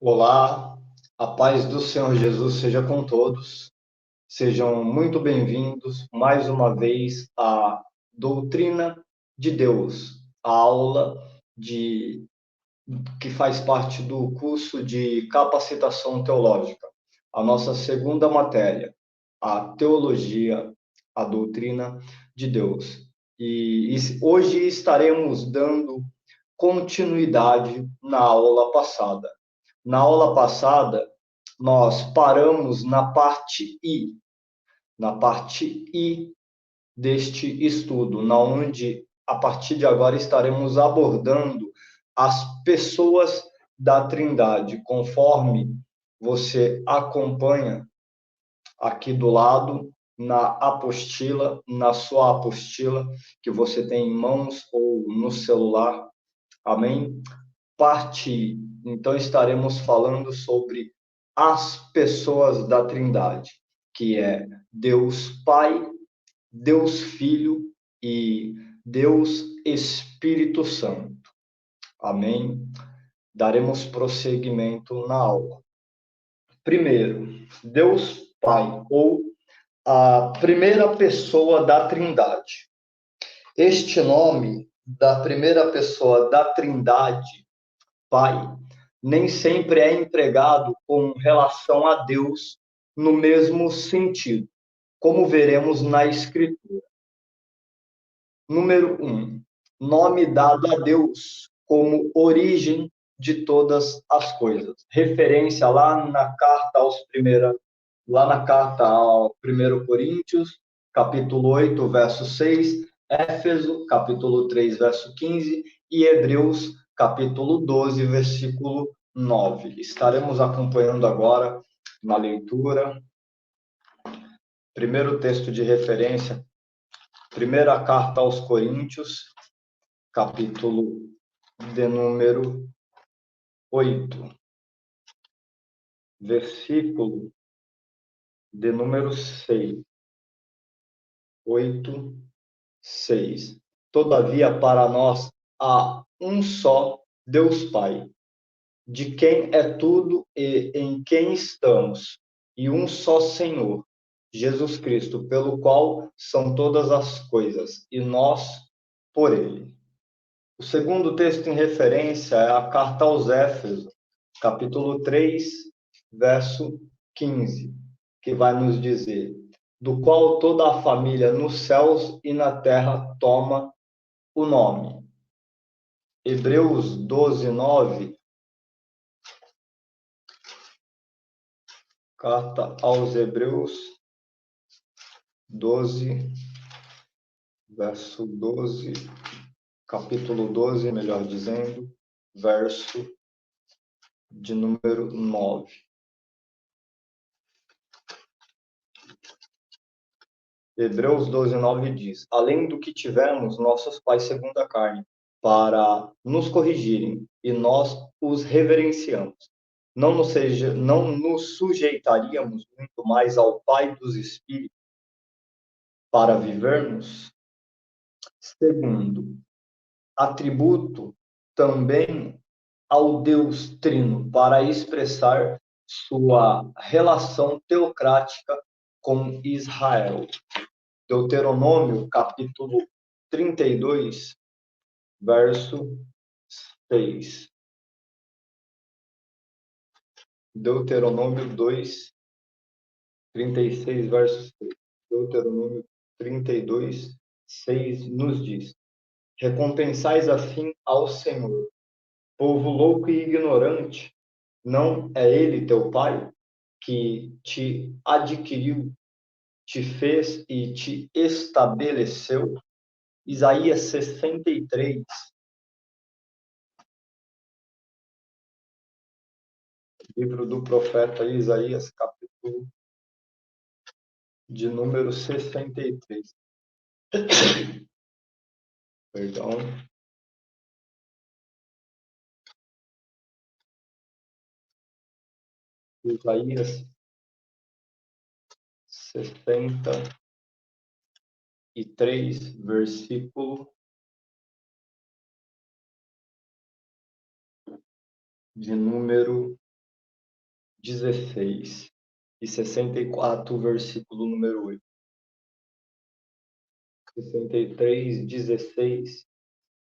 Olá, a paz do Senhor Jesus seja com todos. Sejam muito bem-vindos mais uma vez à Doutrina de Deus, a aula que faz parte do curso de capacitação teológica, a nossa segunda matéria, a teologia, a doutrina de Deus. E hoje estaremos dando continuidade na aula passada. Na aula passada, nós paramos na parte I deste estudo, na onde, a partir de agora, estaremos abordando as pessoas da Trindade, conforme você acompanha aqui do lado, na sua apostila, que você tem em mãos ou no celular. Amém? Parte, então estaremos falando sobre as pessoas da Trindade, que é Deus Pai, Deus Filho e Deus Espírito Santo. Amém? Daremos prosseguimento na aula. Primeiro, Deus Pai, ou a primeira pessoa da Trindade. Este nome da primeira pessoa da Trindade, Pai, nem sempre é empregado com relação a Deus no mesmo sentido, como veremos na Escritura. Número 1. Nome dado a Deus como origem de todas as coisas. Referência lá na carta ao 1 Coríntios, capítulo 8, verso 6, Éfeso, capítulo 3, verso 15 e Hebreus, capítulo 12, versículo 9. Estaremos acompanhando agora na leitura. Primeiro texto de referência, primeira carta aos Coríntios, capítulo de número 8, versículo de número 6. 8, 6. Todavia, para nós há um só Deus Pai, de quem é tudo e em quem estamos, e um só Senhor, Jesus Cristo, pelo qual são todas as coisas, e nós por ele. O segundo texto em referência é a carta aos Éfesos, capítulo 3, verso 15, que vai nos dizer: do qual toda a família nos céus e na terra toma o nome. Hebreus 12, 9, carta aos Hebreus 12, verso 12, capítulo 12, melhor dizendo, verso de número 9. Hebreus 12, 9 diz: além do que tivemos nossos pais segundo a carne, para nos corrigirem, e nós os reverenciamos. Não nos sujeitaríamos muito mais ao Pai dos Espíritos para vivermos? Segundo, atributo também ao Deus Trino para expressar sua relação teocrática com Israel. Deuteronômio, capítulo 32, verso 6. Deuteronômio 2, 36, verso 6. Deuteronômio 32, 6 nos diz: recompensais assim ao Senhor, povo louco e ignorante, não é ele teu pai, que te adquiriu, te fez e te estabeleceu? Isaías 63, livro do profeta Isaías, capítulo de número 63. Perdão. Isaías 63, versículo de número 16 e 64, versículo número 8. 63, 16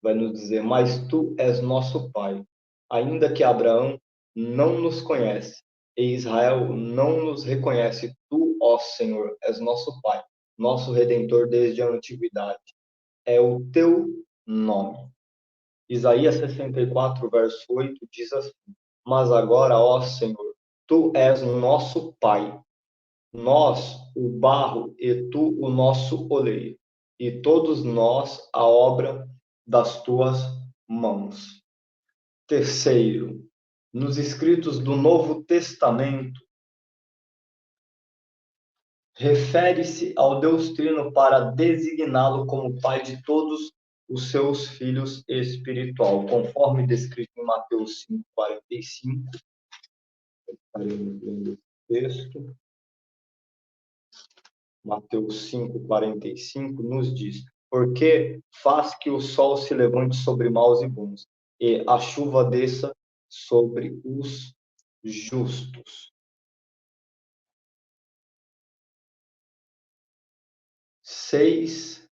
vai nos dizer: mas tu és nosso Pai, ainda que Abraão não nos conhece e Israel não nos reconhece, tu, ó Senhor, és nosso Pai, nosso Redentor desde a antiguidade. É o teu nome. Isaías 64, verso 8 diz assim: mas agora, ó Senhor, tu és o nosso Pai, nós o barro e tu o nosso oleiro, e todos nós a obra das tuas mãos. Terceiro, nos escritos do Novo Testamento, refere-se ao Deus Trino para designá-lo como Pai de todos os seus filhos espiritual, conforme descrito em Mateus 5:45. Estaremos lendo o texto. Mateus 5:45 nos diz: porque faz que o sol se levante sobre maus e bons, e a chuva desça sobre os justos. 6,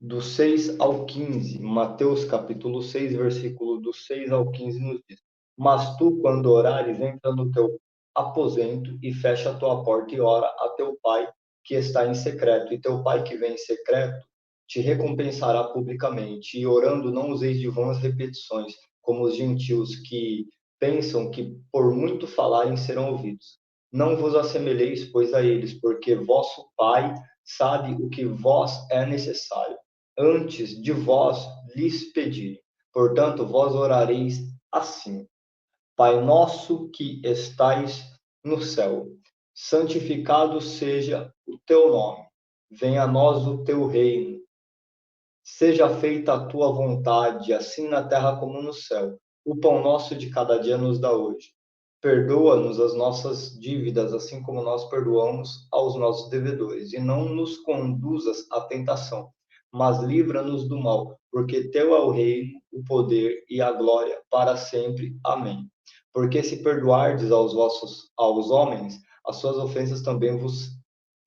do 6 ao 15, Mateus capítulo 6, versículo do 6 ao 15 nos diz: mas tu, quando orares, entra no teu aposento e fecha a tua porta e ora a teu pai que está em secreto, e teu pai que vem em secreto te recompensará publicamente. E orando, não useis de vãs repetições, como os gentios que pensam que por muito falarem serão ouvidos. Não vos assemelheis, pois, a eles, porque vosso Pai sabe o que vós é necessário, antes de vós lhes pedirem. Portanto, vós orareis assim: Pai nosso que estais no céu, santificado seja o teu nome. Venha a nós o teu reino. Seja feita a tua vontade, assim na terra como no céu. O pão nosso de cada dia nos dá hoje. Perdoa-nos as nossas dívidas, assim como nós perdoamos aos nossos devedores. E não nos conduzas à tentação, mas livra-nos do mal, porque teu é o reino, o poder e a glória para sempre. Amém. Porque se perdoardes aos homens as suas ofensas, também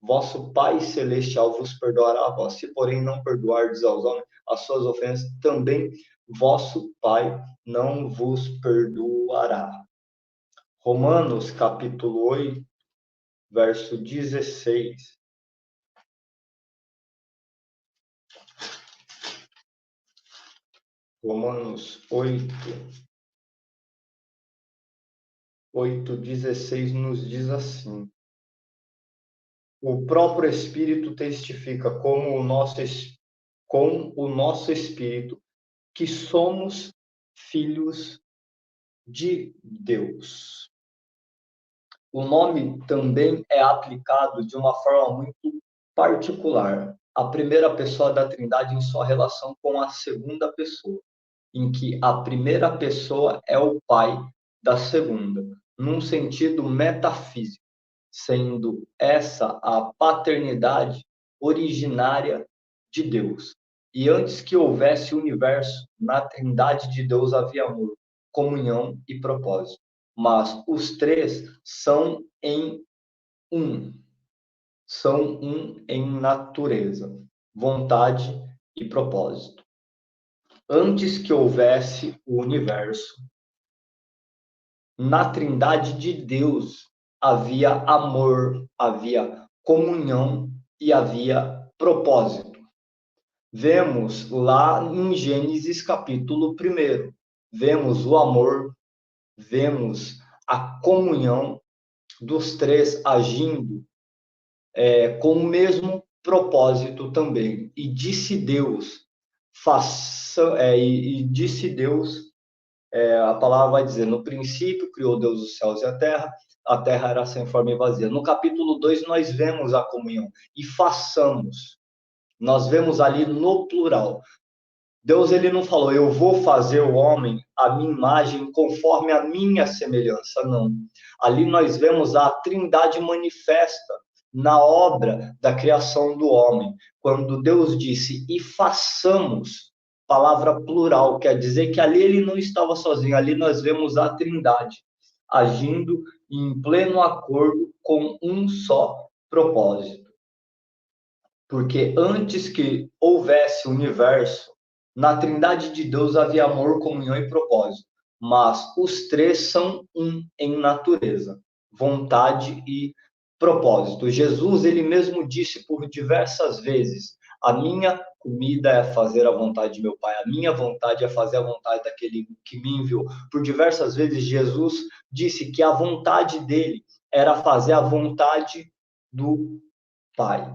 vosso Pai Celestial vos perdoará a vós. Se, porém, não perdoardes aos homens as suas ofensas, também vosso Pai não vos perdoará. Romanos, capítulo 8, verso 16. Romanos 8:16 nos diz assim: o próprio Espírito testifica com o nosso espírito que somos filhos de Deus. O nome também é aplicado de uma forma muito particular à primeira pessoa da Trindade em sua relação com a segunda pessoa, em que a primeira pessoa é o pai da segunda, num sentido metafísico, sendo essa a paternidade originária de Deus. E antes que houvesse o universo, na Trindade de Deus havia amor, comunhão e propósito. Mas os três um, são um em natureza, vontade e propósito. Antes que houvesse o universo, na Trindade de Deus havia amor, havia comunhão e havia propósito. Vemos lá em Gênesis capítulo 1, vemos o amor, vemos a comunhão dos três agindo com o mesmo propósito também. E disse Deus, disse Deus, a palavra vai dizer: no princípio criou Deus os céus e a terra era sem forma e vazia. No capítulo 2 nós vemos a comunhão, e façamos, nós vemos ali no plural. Deus, ele não falou: eu vou fazer o homem à minha imagem, conforme a minha semelhança, não. Ali nós vemos a Trindade manifesta na obra da criação do homem, quando Deus disse: e façamos, palavra plural, quer dizer que ali ele não estava sozinho, ali nós vemos a Trindade agindo em pleno acordo com um só propósito. Porque antes que houvesse universo, na Trindade de Deus havia amor, comunhão e propósito. Mas os três são um em natureza, vontade e propósito. Jesus, ele mesmo disse por diversas vezes: a minha comida é fazer a vontade de meu Pai, a minha vontade é fazer a vontade daquele que me enviou. Por diversas vezes, Jesus disse que a vontade dele era fazer a vontade do Pai.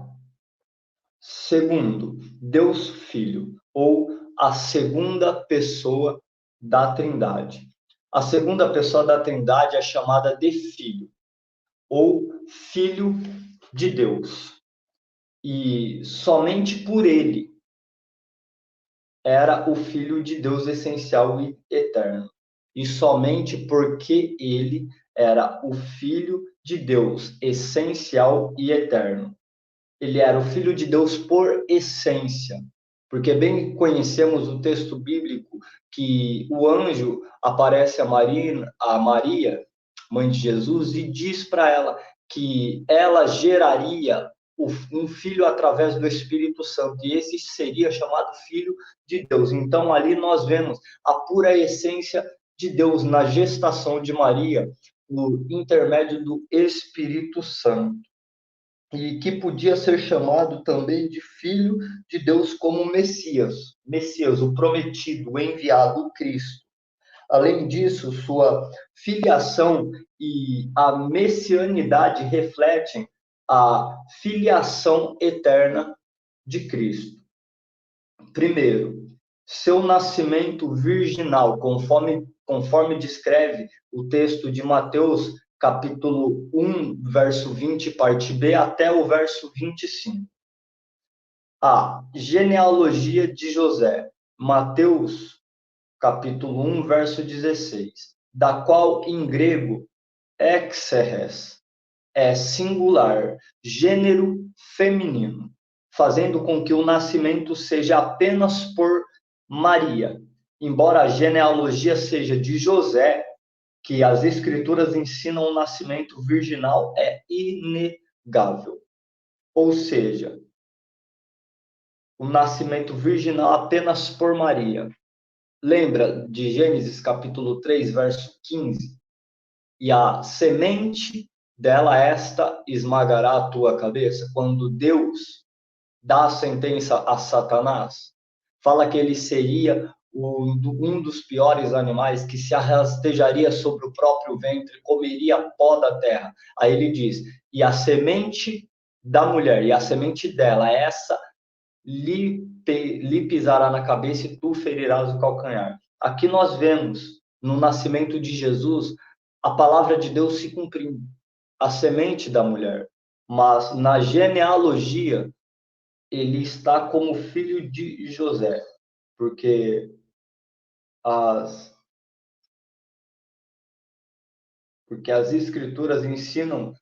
Segundo, Deus Filho, ou a segunda pessoa da Trindade. A segunda pessoa da Trindade é chamada de Filho, ou Filho de Deus. E somente por ele era o Filho de Deus essencial e eterno. E somente porque ele era o Filho de Deus essencial e eterno. Ele era o Filho de Deus por essência, porque bem conhecemos o texto bíblico que o anjo aparece a Maria, mãe de Jesus, e diz para ela que ela geraria um filho através do Espírito Santo, e esse seria chamado Filho de Deus. Então, ali nós vemos a pura essência de Deus na gestação de Maria, por intermédio do Espírito Santo, e que podia ser chamado também de Filho de Deus como Messias, Messias, o prometido, o enviado, o Cristo. Além disso, sua filiação e a messianidade refletem a filiação eterna de Cristo. Primeiro, seu nascimento virginal, conforme descreve o texto de Mateus, capítulo 1, verso 20, parte B, até o verso 25. A genealogia de José, Mateus, capítulo 1, verso 16, da qual em grego exerres é singular, gênero feminino, fazendo com que o nascimento seja apenas por Maria. Embora a genealogia seja de José, que as escrituras ensinam o nascimento virginal é inegável. Ou seja, o nascimento virginal apenas por Maria. Lembra de Gênesis capítulo 3, verso 15? E a semente dela, esta esmagará a tua cabeça. Quando Deus dá a sentença a Satanás, fala que ele seria um dos piores animais, que se arrastejaria sobre o próprio ventre, comeria pó da terra. Aí ele diz: e a semente da mulher, e a semente dela, essa lhe pisará na cabeça e tu ferirás o calcanhar. Aqui nós vemos, no nascimento de Jesus, a palavra de Deus se cumprindo, a semente da mulher. Mas na genealogia, ele está como filho de José, porque as, porque as escrituras ensinam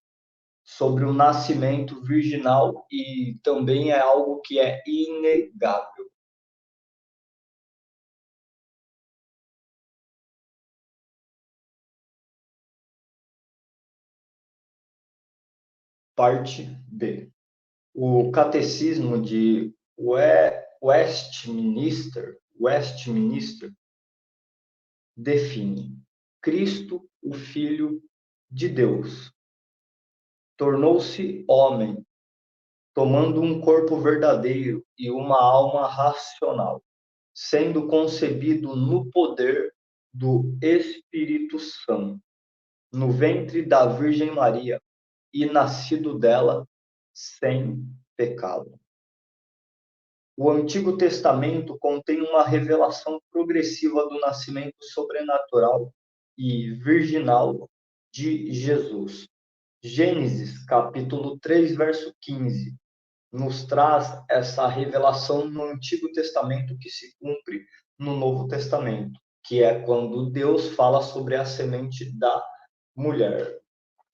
sobre o nascimento virginal e também é algo que é inegável. Parte B. O catecismo de Westminster define: Cristo, o Filho de Deus, tornou-se homem, tomando um corpo verdadeiro e uma alma racional, sendo concebido no poder do Espírito Santo, no ventre da Virgem Maria e nascido dela sem pecado. O Antigo Testamento contém uma revelação progressiva do nascimento sobrenatural e virginal de Jesus. Gênesis, capítulo 3, verso 15, nos traz essa revelação no Antigo Testamento que se cumpre no Novo Testamento, que é quando Deus fala sobre a semente da mulher.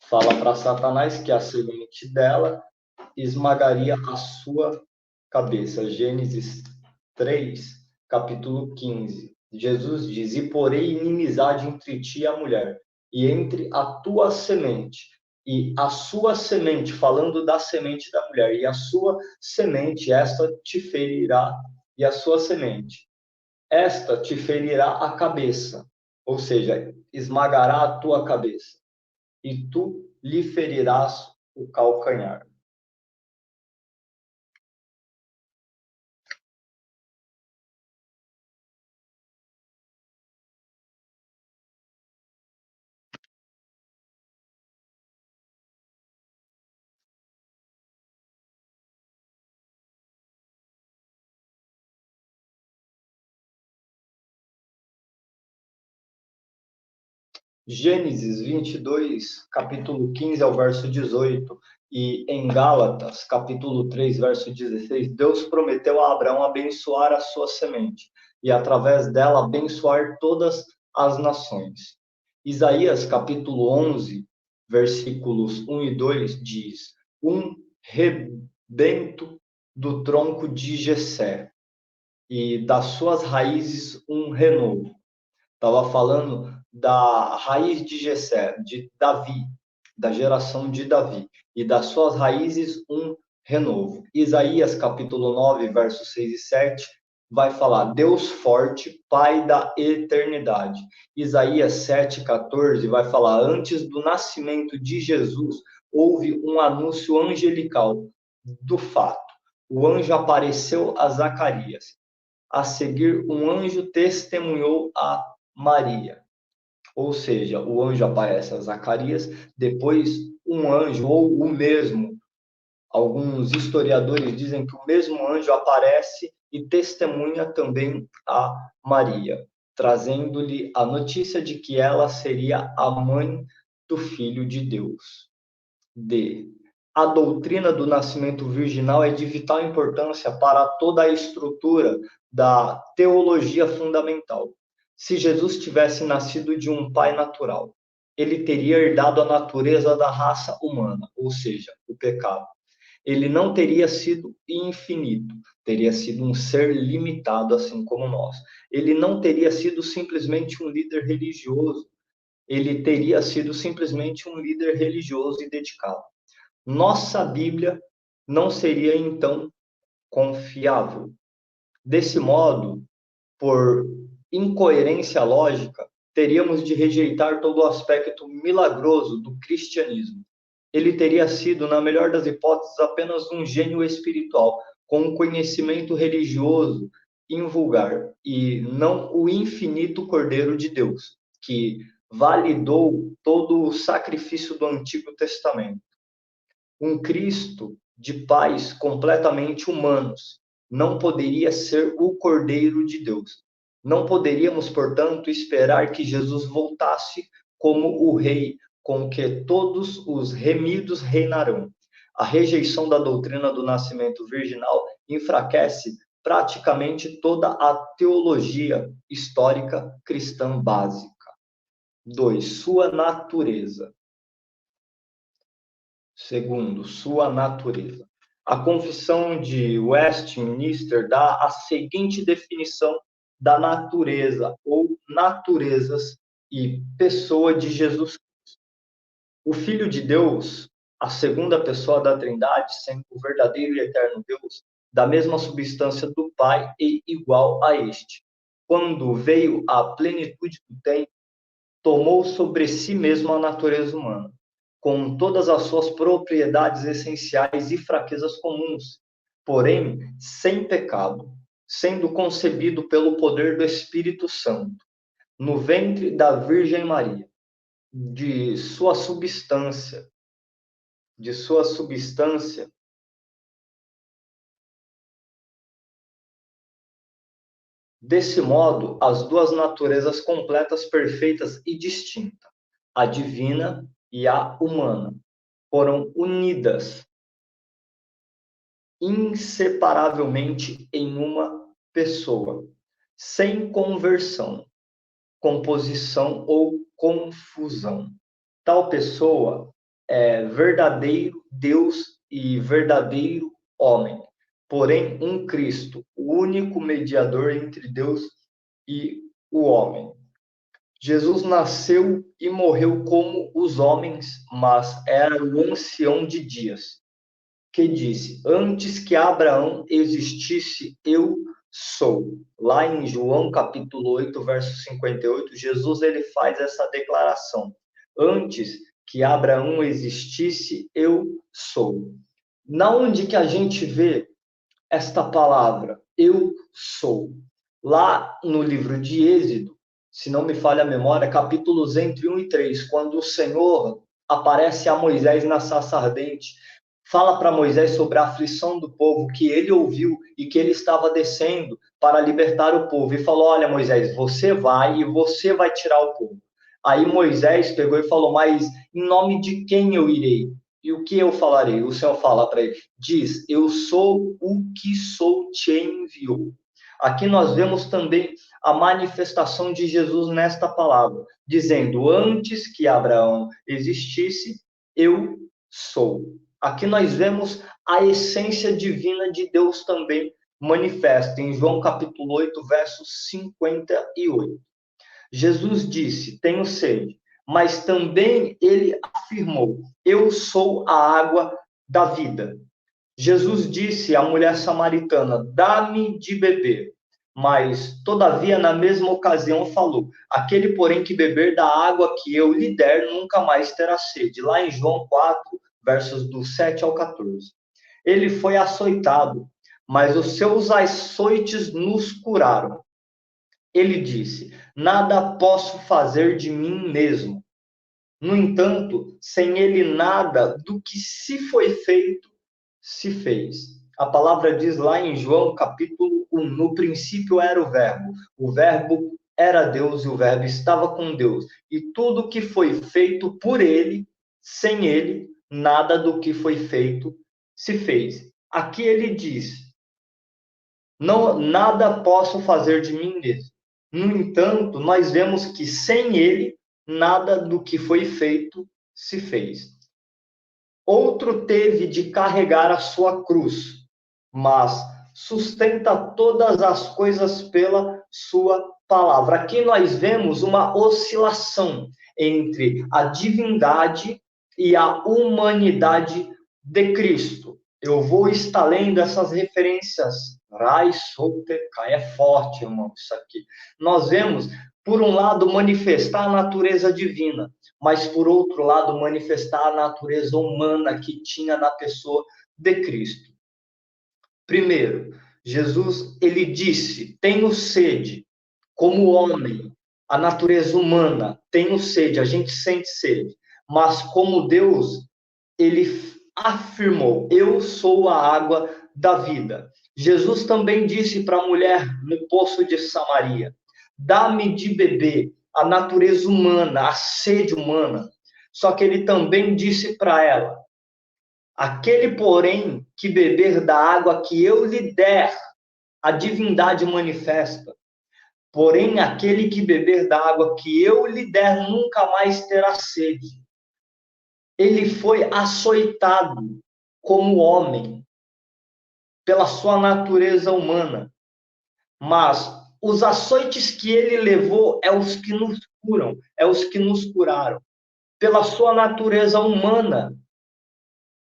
Fala para Satanás que a semente dela esmagaria a sua cabeça. Gênesis 3, capítulo 15. Jesus diz: e porém inimizade entre ti e a mulher, e entre a tua semente e a sua semente, falando da semente da mulher, e a sua semente, esta te ferirá, e a sua semente, esta te ferirá a cabeça, ou seja, esmagará a tua cabeça, e tu lhe ferirás o calcanhar. Gênesis 22, capítulo 15 ao verso 18, e em Gálatas, capítulo 3, verso 16, Deus prometeu a Abraão abençoar a sua semente, e através dela abençoar todas as nações. Isaías, capítulo 11, versículos 1 e 2, diz: um rebento do tronco de Jessé, e das suas raízes um renovo. Estava falando da raiz de Jessé, de Davi, da geração de Davi, e das suas raízes um renovo. Isaías capítulo 9, versos 6 e 7, vai falar Deus forte, Pai da eternidade. Isaías 7,14 vai falar antes do nascimento de Jesus, houve um anúncio angelical do fato. O anjo apareceu a Zacarias. A seguir, um anjo testemunhou a Maria. Ou seja, o anjo aparece a Zacarias, depois um anjo, ou o mesmo, alguns historiadores dizem que o mesmo anjo aparece e testemunha também a Maria, trazendo-lhe a notícia de que ela seria a mãe do Filho de Deus. D. A doutrina do nascimento virginal é de vital importância para toda a estrutura da teologia fundamental. Se Jesus tivesse nascido de um pai natural, ele teria herdado a natureza da raça humana, ou seja, o pecado. Ele não teria sido infinito, teria sido um ser limitado, assim como nós. Ele não teria sido simplesmente um líder religioso, ele teria sido simplesmente um líder religioso e dedicado. Nossa Bíblia não seria então confiável. Desse modo, por incoerência lógica, teríamos de rejeitar todo o aspecto milagroso do cristianismo. Ele teria sido, na melhor das hipóteses, apenas um gênio espiritual, com um conhecimento religioso invulgar, e não o infinito Cordeiro de Deus, que validou todo o sacrifício do Antigo Testamento. Um Cristo de pais completamente humanos não poderia ser o Cordeiro de Deus. Não poderíamos, portanto, esperar que Jesus voltasse como o rei com que todos os remidos reinarão. A rejeição da doutrina do nascimento virginal enfraquece praticamente toda a teologia histórica cristã básica. 2. Sua natureza. Segundo, sua natureza. A Confissão de Westminster dá a seguinte definição da natureza ou naturezas e pessoa de Jesus. O Filho de Deus, a segunda pessoa da Trindade, sendo o verdadeiro e eterno Deus, da mesma substância do Pai e igual a este. Quando veio à plenitude do tempo, tomou sobre si mesmo a natureza humana, com todas as suas propriedades essenciais e fraquezas comuns, porém sem pecado, sendo concebido pelo poder do Espírito Santo, no ventre da Virgem Maria, de sua substância, de sua substância, desse modo, as duas naturezas completas, perfeitas e distintas, a divina e a humana, foram unidas inseparavelmente em uma pessoa, sem conversão, composição ou confusão. Tal pessoa é verdadeiro Deus e verdadeiro homem, porém um Cristo, o único mediador entre Deus e o homem. Jesus nasceu e morreu como os homens, mas era o ancião de dias, que disse: Antes que Abraão existisse, eu sou. Lá em João capítulo 8, verso 58, Jesus ele faz essa declaração: Antes que Abraão existisse, eu sou. Na onde que a gente vê esta palavra, eu sou? Lá no livro de Êxodo, se não me falha a memória, capítulos entre 1 e 3, quando o Senhor aparece a Moisés na sarça ardente, fala para Moisés sobre a aflição do povo que ele ouviu e que ele estava descendo para libertar o povo. E falou: Olha, Moisés, você vai e você vai tirar o povo. Aí Moisés pegou e falou: Mas em nome de quem eu irei? E o que eu falarei? O Senhor fala para ele: Diz, eu sou o que sou, te enviou. Aqui nós vemos também a manifestação de Jesus nesta palavra, dizendo: Antes que Abraão existisse, eu sou. Aqui nós vemos a essência divina de Deus também manifesta em João capítulo 8, verso 58. Jesus disse: Tenho sede, mas também ele afirmou: Eu sou a água da vida. Jesus disse à mulher samaritana: Dá-me de beber. Mas, todavia, na mesma ocasião falou: Aquele, porém, que beber da água que eu lhe der, nunca mais terá sede. Lá em João 4, versos do 7 ao 14. Ele foi açoitado, mas os seus açoites nos curaram. Ele disse: Nada posso fazer de mim mesmo. No entanto, sem ele nada do que se foi feito se fez. A palavra diz lá em João capítulo 1, no princípio era o verbo era Deus e o verbo estava com Deus. E tudo que foi feito por ele, sem ele, nada do que foi feito se fez. Aqui ele diz: Não, nada posso fazer de mim mesmo. No entanto, nós vemos que sem ele, nada do que foi feito se fez. Outro teve de carregar a sua cruz, mas sustenta todas as coisas pela sua palavra. Aqui nós vemos uma oscilação entre a divindade e a humanidade de Cristo. Eu vou estar lendo essas referências. Rai, Sotekai, é forte, irmão, isso aqui. Nós vemos, por um lado, manifestar a natureza divina, mas, por outro lado, manifestar a natureza humana que tinha na pessoa de Cristo. Primeiro, Jesus, ele disse: Tenho sede, como homem, a natureza humana, tenho sede, a gente sente sede, mas como Deus, ele afirmou: Eu sou a água da vida. Jesus também disse para a mulher no poço de Samaria: Dá-me de beber, a natureza humana, a sede humana. Só que ele também disse para ela: Aquele, porém, que beber da água que eu lhe der, a divindade manifesta. Porém, aquele que beber da água que eu lhe der, nunca mais terá sede. Ele foi açoitado como homem, pela sua natureza humana. Mas os açoites que ele levou é os que nos curam, é os que nos curaram. Pela sua natureza humana,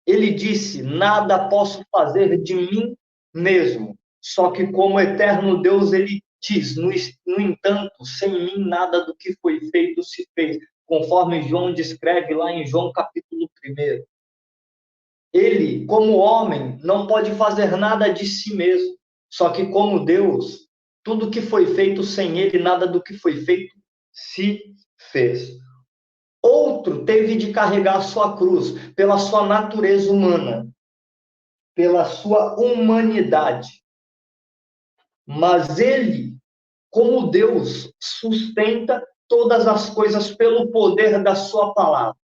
ele disse: Nada posso fazer de mim mesmo. Só que, como eterno Deus, ele diz: No entanto, sem mim nada do que foi feito se fez. Conforme João descreve lá em João capítulo 1. Ele, como homem, não pode fazer nada de si mesmo. Só que, como Deus, tudo que foi feito sem ele, nada do que foi feito se fez. Outro teve de carregar a sua cruz pela sua natureza humana, pela sua humanidade. Mas ele, como Deus, sustenta todas as coisas pelo poder da sua palavra.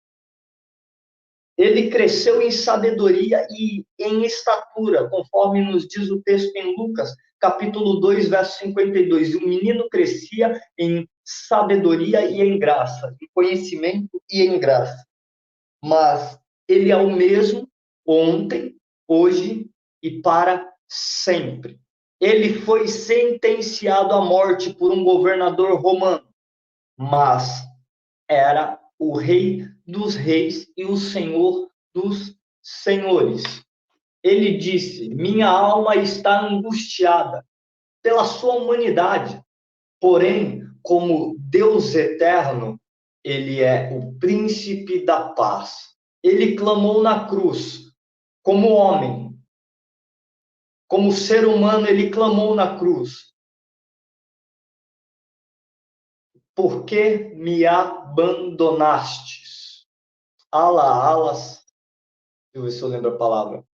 Ele cresceu em sabedoria e em estatura, conforme nos diz o texto em Lucas, capítulo 2, verso 52. E o menino crescia em sabedoria e em graça, em conhecimento e em graça. Mas ele é o mesmo ontem, hoje e para sempre. Ele foi sentenciado à morte por um governador romano, mas era o Rei dos Reis e o Senhor dos Senhores. Ele disse: minha alma está angustiada pela sua humanidade. Porém, como Deus eterno, ele é o príncipe da paz. Ele clamou na cruz, como homem, como ser humano, ele clamou na cruz. Por que me abandonastes? Alas. Deixa eu ver se eu lembro a palavra.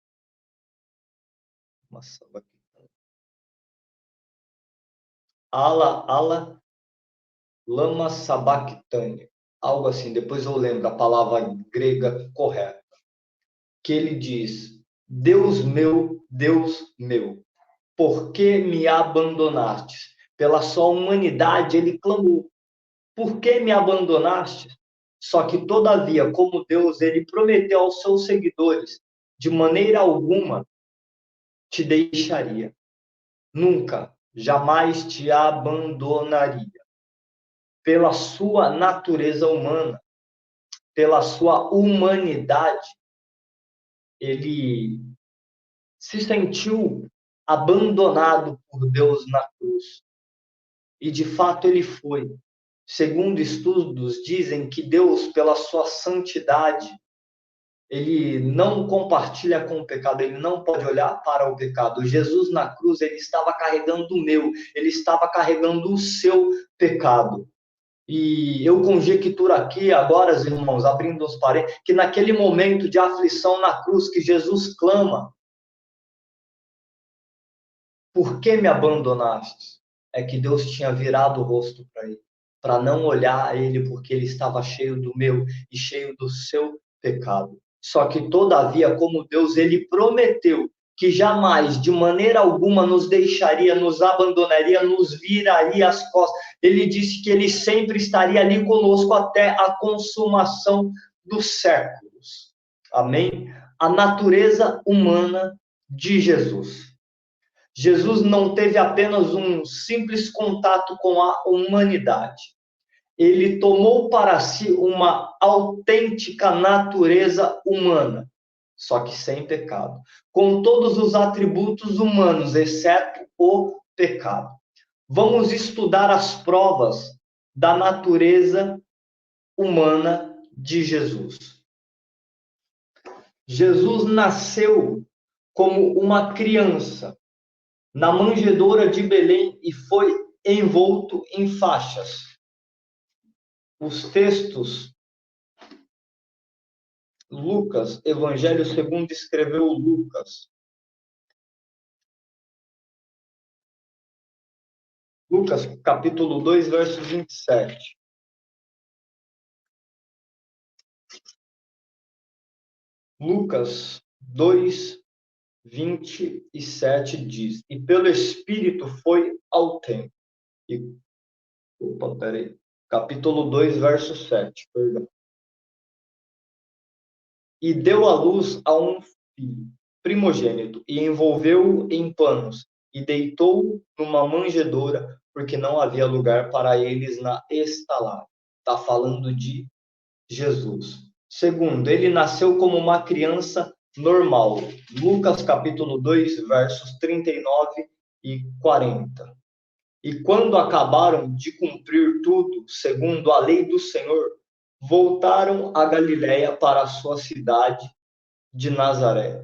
Lama sabachthani. Algo assim, depois eu lembro a palavra grega correta. Que ele diz: Deus meu, por que me abandonastes? Pela sua humanidade, ele clamou: por que me abandonaste? Só que, todavia, como Deus, ele prometeu aos seus seguidores: de maneira alguma te deixaria, nunca, jamais te abandonaria. Pela sua natureza humana, pela sua humanidade, ele se sentiu abandonado por Deus na cruz. E de fato ele foi. Segundo estudos, dizem que Deus, pela sua santidade, ele não compartilha com o pecado, ele não pode olhar para o pecado. Jesus na cruz, ele estava carregando o meu, ele estava carregando o seu pecado. E eu conjecturo aqui agora, irmãos, abrindo os parênteses, que naquele momento de aflição na cruz que Jesus clama: por que me abandonaste? É que Deus tinha virado o rosto para ele, para não olhar a ele, porque ele estava cheio do meu e cheio do seu pecado. Só que, todavia, como Deus, ele prometeu que jamais, de maneira alguma, nos deixaria, nos abandonaria, nos viraria as costas. Ele disse que ele sempre estaria ali conosco até a consumação dos séculos. Amém? A natureza humana de Jesus. Jesus não teve apenas um simples contato com a humanidade. Ele tomou para si uma autêntica natureza humana, só que sem pecado, com todos os atributos humanos, exceto o pecado. Vamos estudar as provas da natureza humana de Jesus. Jesus nasceu como uma criança na manjedoura de Belém e foi envolto em faixas. Os textos, Lucas, Evangelho segundo escreveu Lucas. Lucas, capítulo 2, verso 27. Lucas 2, 27 diz: e pelo Espírito foi ao templo. Capítulo 2, verso 7, perdão. E deu à luz a um filho, primogênito, e envolveu-o em panos, e deitou-o numa manjedoura, porque não havia lugar para eles na estalagem. Está falando de Jesus. Segundo, ele nasceu como uma criança normal. Lucas capítulo 2, versos 39 e 40. E quando acabaram de cumprir tudo, segundo a lei do Senhor, voltaram a Galiléia para a sua cidade de Nazaré.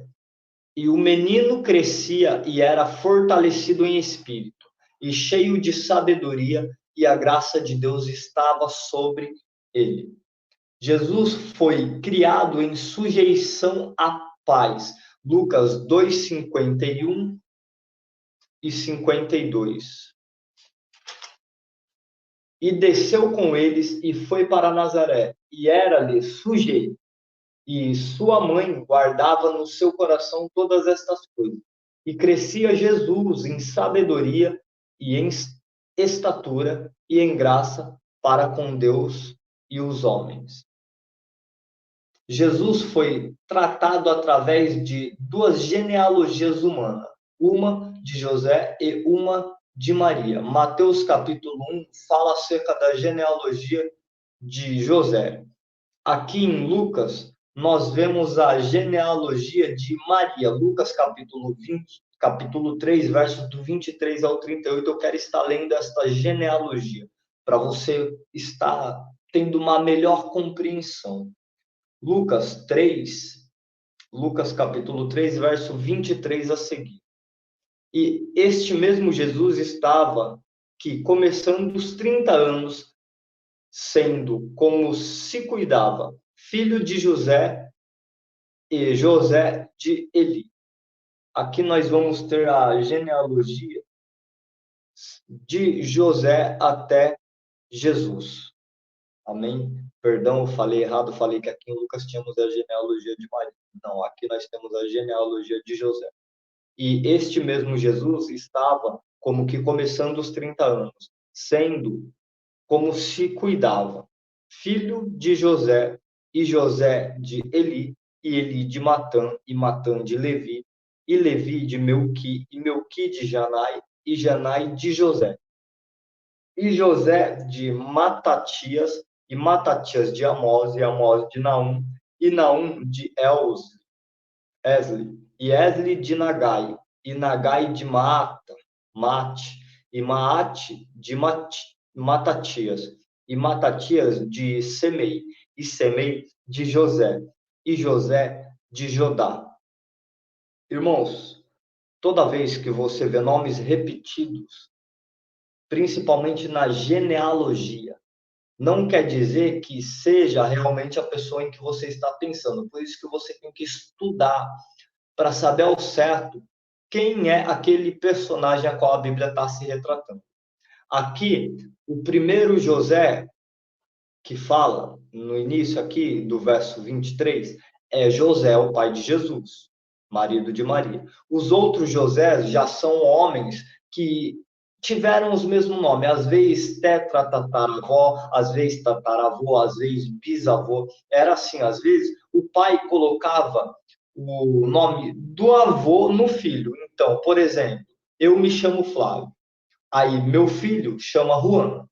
E o menino crescia e era fortalecido em espírito, e cheio de sabedoria, e a graça de Deus estava sobre ele. Jesus foi criado em sujeição à paz. Lucas 2, 51 e 52. E desceu com eles e foi para Nazaré, e era-lhe sujeito. E sua mãe guardava no seu coração todas estas coisas. E crescia Jesus em sabedoria e em estatura e em graça para com Deus e os homens. Jesus foi tratado através de duas genealogias humanas, uma de José e uma de Maria. Mateus capítulo 1 fala acerca da genealogia de José. Aqui em Lucas, nós vemos a genealogia de Maria. Lucas capítulo 20, capítulo 3, versos do 23 ao 38. Eu quero estar lendo esta genealogia para você estar tendo uma melhor compreensão. Lucas 3, Lucas capítulo 3, verso 23 a seguir. E este mesmo Jesus estava que, começando os 30 anos, sendo como se cuidava, filho de José e José de Eli. Aqui nós vamos ter a genealogia de José até Jesus. Amém? Perdão, eu falei errado, falei que aqui em Lucas tínhamos a genealogia de Maria. Não, aqui nós temos a genealogia de José. E este mesmo Jesus estava como que começando os 30 anos, sendo como se cuidava, filho de José, e José de Eli, e Eli de Matã, e Matã de Levi, e Levi de Melqui, e Melqui de Janai, e Janai de José, e José de Matatias, e Matatias de Amós, e Amós de Naum, e Naum de Esli, e Esli de Nagai, e Nagai de Mate, e Maate de Matatias, e Matatias de Semei, e Semei de José, e José de Jodá. Irmãos, toda vez que você vê nomes repetidos, principalmente na genealogia, não quer dizer que seja realmente a pessoa em que você está pensando. Por isso que você tem que estudar para saber ao certo quem é aquele personagem a qual a Bíblia está se retratando. Aqui, o primeiro José que fala no início aqui do verso 23 é José, o pai de Jesus, marido de Maria. Os outros Josés já são homens que tiveram os mesmos nomes, às vezes tetratataravó, às vezes tataravô, às vezes bisavô. Era assim, às vezes o pai colocava o nome do avô no filho. Então, por exemplo, eu me chamo Flávio, aí meu filho chama Juan.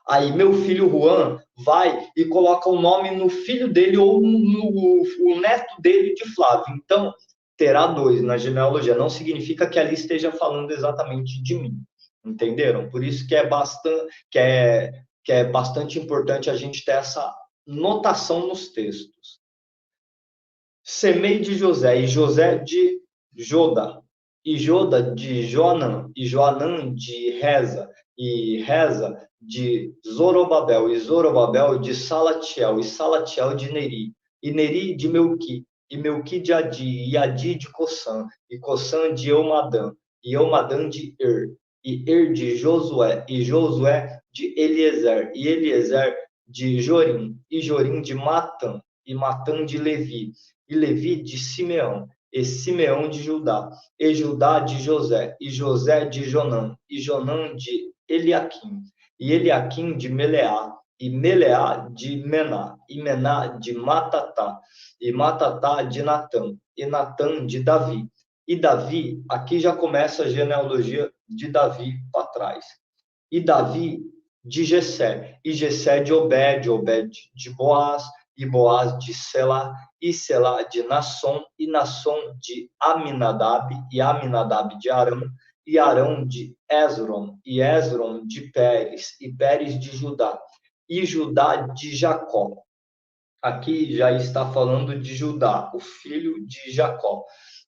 Aí meu filho Juan vai e coloca o nome no filho dele ou no neto dele de Flávio. Então, terá dois na genealogia. Não significa que ali esteja falando exatamente de mim. Entenderam? Por isso que é bastante importante a gente ter essa notação nos textos. Semei de José e José de Joda, e Joda de Joanã, e Joanã de Reza, e Reza de Zorobabel, e Zorobabel de Salatiel, e Salatiel de Neri, e Neri de Melqui, e Melqui de Adi, e Adi de Cossã, e Cossã de Eumadã, e Eumadã de e de Josué, e Josué de Eliezer, e Eliezer de Jorim, e Jorim de Matã, e Matã de Levi, e Levi de Simeão, e Simeão de Judá, e Judá de José, e José de Jonã, e Jonã de Eliaquim, e Eliaquim de Meleá, e Meleá de Mená, e Mená de Matatá, e Matatá de Natã, e Natã de Davi. E Davi, aqui já começa a genealogia de Davi para trás. E Davi de Jessé, e Jessé de Obed, Obed de Boaz, e Boaz de Selá, e Selá de Nasson, e Nasson de Aminadab, e Aminadab de Arão, e Arão de Esron, e Esron de Pérez, e Pérez de Judá, e Judá de Jacó. Aqui já está falando de Judá, o filho de Jacó,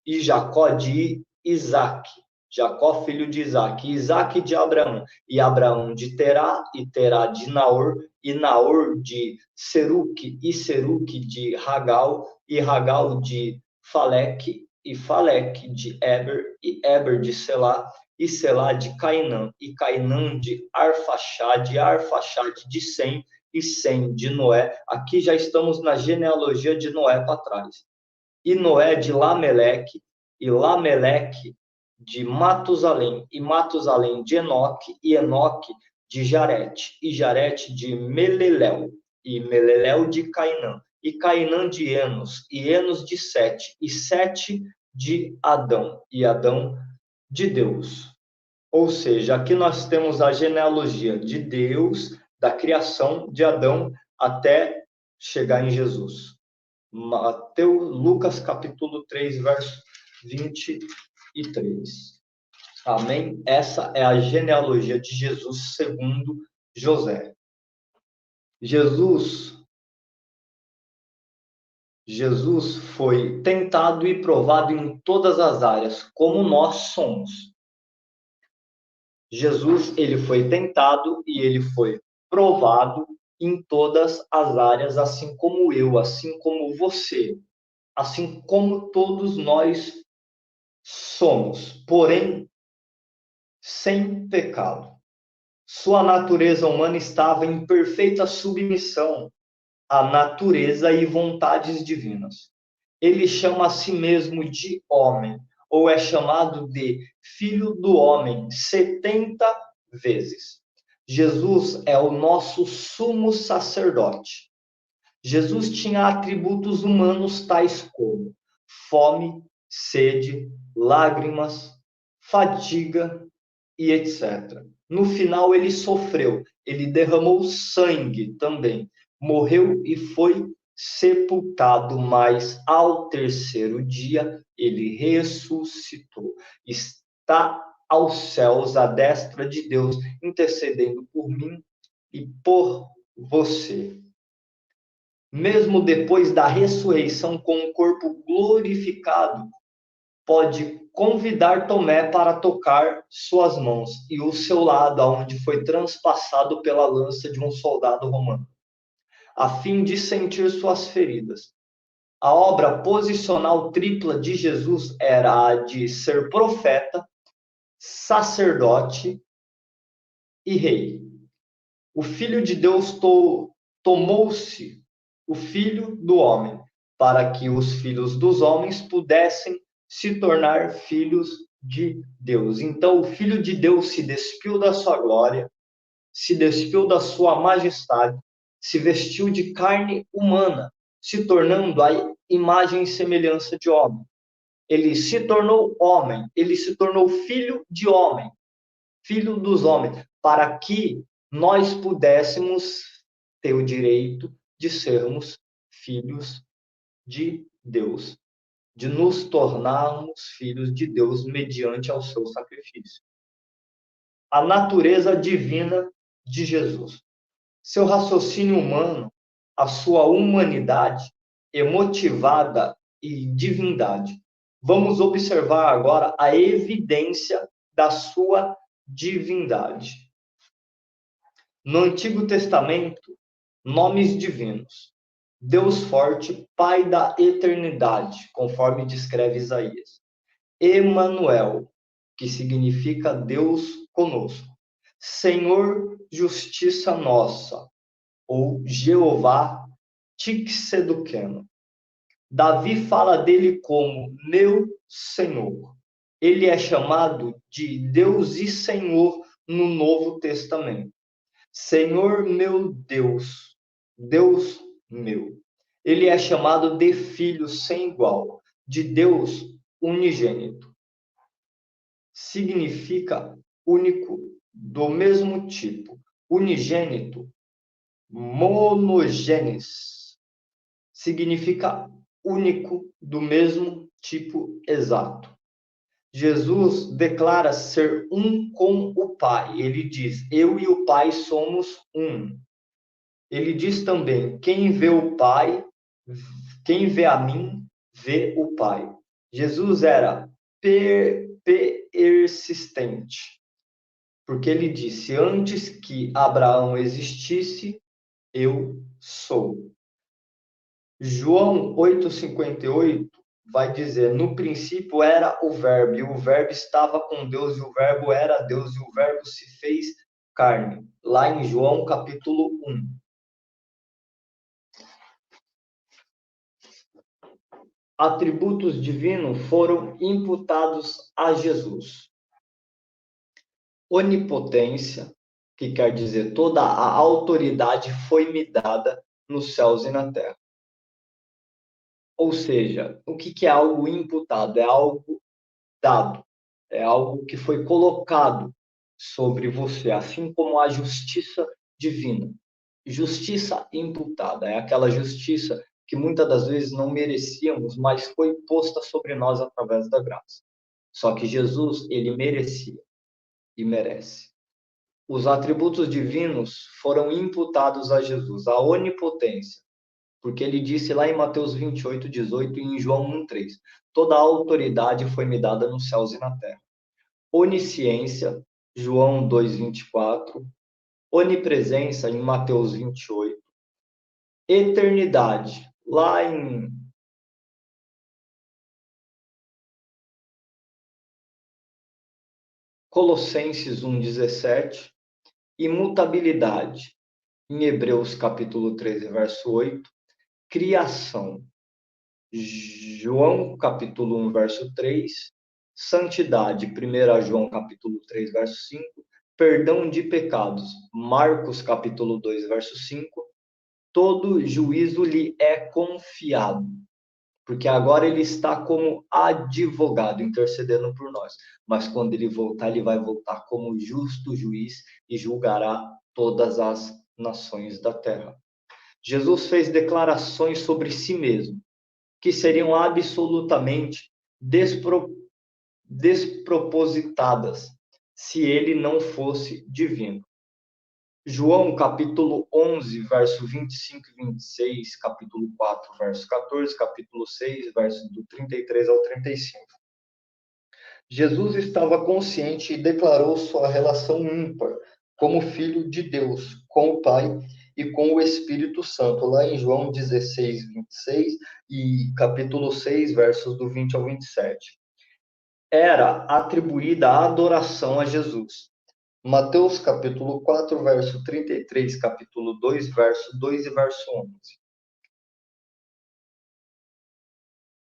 e Jacó de Isaac, Jacó, filho de Isaac, Isaac de Abraão, e Abraão de Terá, e Terá de Naor, e Naor de Seruque, e Seruque de Ragal, e Ragal de Faleque, e Faleque de Eber, e Eber de Selá, e Selá de Cainã, e Cainã de Arfaxade, e Arfaxade de Sem, e Sem de Noé. Aqui já estamos na genealogia de Noé para trás. E Noé de Lameleque, e Lameleque de Matusalém, e Matusalém de Enoque, e Enoque de Jarete, e Jarete de Meleléu, e Meleléu de Cainã, e Cainã de Enos, e Enos de Sete, e Sete de Adão, e Adão de Deus. Ou seja, aqui nós temos a genealogia de Deus, da criação de Adão até chegar em Jesus. Lucas capítulo 3, verso 23. Amém? Essa é a genealogia de Jesus segundo José. Jesus foi tentado e provado em todas as áreas, como nós somos. Jesus, ele foi tentado e ele foi provado em todas as áreas, assim como eu, assim como você, assim como todos nós somos, porém sem pecado. Sua natureza humana estava em perfeita submissão à natureza e vontades divinas. Ele chama a si mesmo de homem, ou é chamado de filho do homem 70 vezes. Jesus é o nosso sumo sacerdote. Jesus tinha atributos humanos tais como fome, sede, lágrimas, fadiga e etc. No final, ele sofreu, ele derramou sangue também, morreu e foi sepultado, mas ao terceiro dia ele ressuscitou. Está aos céus, à destra de Deus, intercedendo por mim e por você. Mesmo depois da ressurreição com o corpo glorificado, pode convidar Tomé para tocar suas mãos e o seu lado, aonde foi transpassado pela lança de um soldado romano, a fim de sentir suas feridas. A obra posicional tripla de Jesus era a de ser profeta, sacerdote e rei. O Filho de Deus tomou-se o Filho do homem, para que os filhos dos homens pudessem se tornar filhos de Deus. Então, o Filho de Deus se despiu da sua glória, se despiu da sua majestade, se vestiu de carne humana, se tornando a imagem e semelhança de homem. Ele se tornou homem, ele se tornou filho de homem, filho dos homens, para que nós pudéssemos ter o direito de sermos filhos de Deus, de nos tornarmos filhos de Deus mediante ao seu sacrifício. A natureza divina de Jesus. Seu raciocínio humano, a sua humanidade, emotivada e divindade. Vamos observar agora a evidência da sua divindade. No Antigo Testamento, nomes divinos. Deus forte, Pai da eternidade, conforme descreve Isaías. Emanuel, que significa Deus conosco. Senhor, justiça nossa, ou Jeová Tsidkenu. Davi fala dele como meu Senhor. Ele é chamado de Deus e Senhor no Novo Testamento. Senhor meu Deus, Deus meu. Ele é chamado de Filho sem igual, de Deus unigênito. Significa único, do mesmo tipo. Unigênito, monogênes. Significa único, do mesmo tipo exato. Jesus declara ser um com o Pai. Ele diz: eu e o Pai somos um. Ele diz também: quem vê o Pai, quem vê a mim, vê o Pai. Jesus era persistente, porque ele disse: antes que Abraão existisse, eu sou. João 8,58 vai dizer: no princípio era o Verbo, e o Verbo estava com Deus, e o Verbo era Deus, e o Verbo se fez carne. Lá em João capítulo 1. Atributos divinos foram imputados a Jesus. Onipotência, que quer dizer toda a autoridade foi me dada nos céus e na terra. Ou seja, o que é algo imputado? É algo dado, é algo que foi colocado sobre você, assim como a justiça divina. Justiça imputada é aquela justiça que muitas das vezes não merecíamos, mas foi posta sobre nós através da graça. Só que Jesus, ele merecia e merece. Os atributos divinos foram imputados a Jesus, a onipotência, porque ele disse lá em Mateus 28:18 e em João 1:3, toda a autoridade foi me dada nos céus e na terra. Onisciência, João 2:24, onipresença em Mateus 28, eternidade, lá em Colossenses 1:17, imutabilidade, em Hebreus capítulo 13, verso 8, criação, João capítulo 1, verso 3, santidade, 1 João capítulo 3, verso 5, perdão de pecados, Marcos capítulo 2, verso 5, todo juízo lhe é confiado, porque agora ele está como advogado, intercedendo por nós. Mas quando ele voltar, ele vai voltar como justo juiz e julgará todas as nações da terra. Jesus fez declarações sobre si mesmo, que seriam absolutamente despropositadas se ele não fosse divino. João, capítulo 11, verso 25 e 26, capítulo 4, verso 14, capítulo 6, verso do 33 ao 35. Jesus estava consciente e declarou sua relação ímpar como filho de Deus com o Pai e com o Espírito Santo, lá em João 16, 26 e capítulo 6, versos do 20 ao 27. Era atribuída a adoração a Jesus. Mateus capítulo 4, verso 33, capítulo 2, verso 2 e verso 11.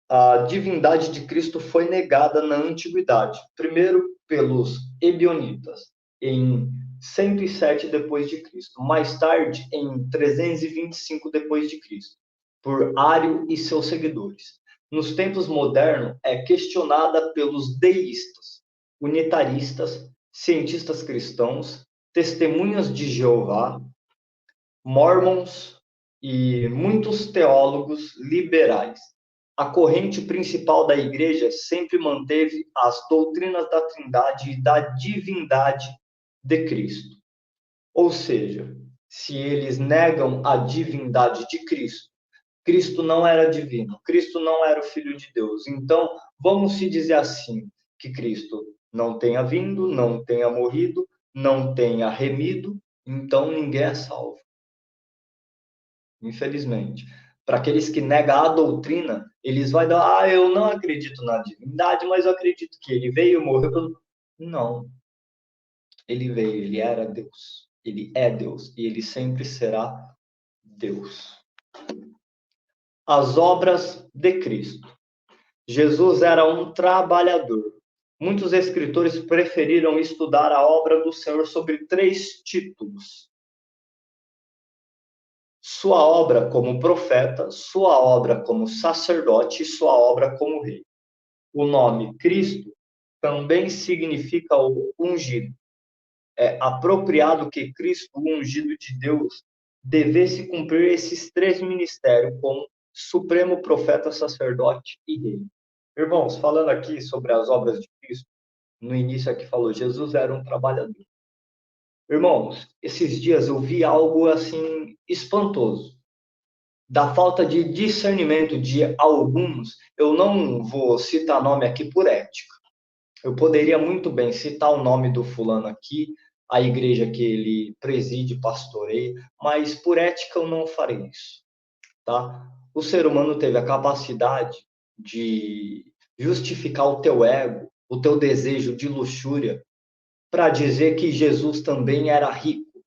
A divindade de Cristo foi negada na antiguidade, primeiro pelos ebionitas, em 107 depois de Cristo, mais tarde em 325 depois de Cristo, por Ário e seus seguidores. Nos tempos modernos é questionada pelos deístas, unitaristas, cientistas cristãos, testemunhas de Jeová, mormons e muitos teólogos liberais. A corrente principal da igreja sempre manteve as doutrinas da Trindade e da divindade de Cristo. Ou seja, se eles negam a divindade de Cristo, Cristo não era divino, Cristo não era o Filho de Deus. Então, vamos se dizer assim, que Cristo não tenha vindo, não tenha morrido, não tenha remido, então ninguém é salvo. Infelizmente. Para aqueles que negam a doutrina, eles vão dar, eu não acredito na divindade, mas eu acredito que ele veio e morreu. Não. Ele veio, ele era Deus. Ele é Deus e ele sempre será Deus. As obras de Cristo. Jesus era um trabalhador. Muitos escritores preferiram estudar a obra do Senhor sobre 3 títulos: sua obra como profeta, sua obra como sacerdote e sua obra como rei. O nome Cristo também significa o ungido. É apropriado que Cristo, o ungido de Deus, devesse cumprir esses 3 ministérios como supremo profeta, sacerdote e rei. Irmãos, falando aqui sobre as obras de Cristo, no início aqui falou, Jesus era um trabalhador. Irmãos, esses dias eu vi algo assim espantoso. Da falta de discernimento de alguns, eu não vou citar nome aqui por ética. Eu poderia muito bem citar o nome do fulano aqui, a igreja que ele preside, pastoreia, mas por ética eu não farei isso, tá? O ser humano teve a capacidade de justificar o teu ego, o teu desejo de luxúria, para dizer que Jesus também era rico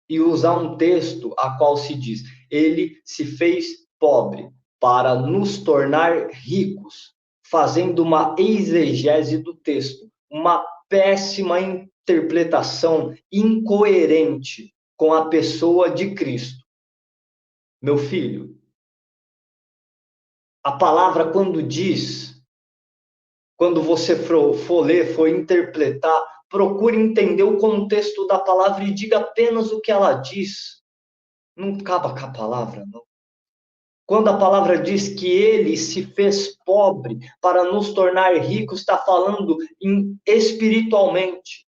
e usar um texto a qual se diz: ele se fez pobre para nos tornar ricos, fazendo uma exegese do texto, uma péssima interpretação incoerente com a pessoa de Cristo. Meu filho, a palavra quando diz, quando você for ler, for interpretar, procure entender o contexto da palavra e diga apenas o que ela diz. Não acaba com a palavra, não. Quando a palavra diz que ele se fez pobre para nos tornar ricos, está falando espiritualmente.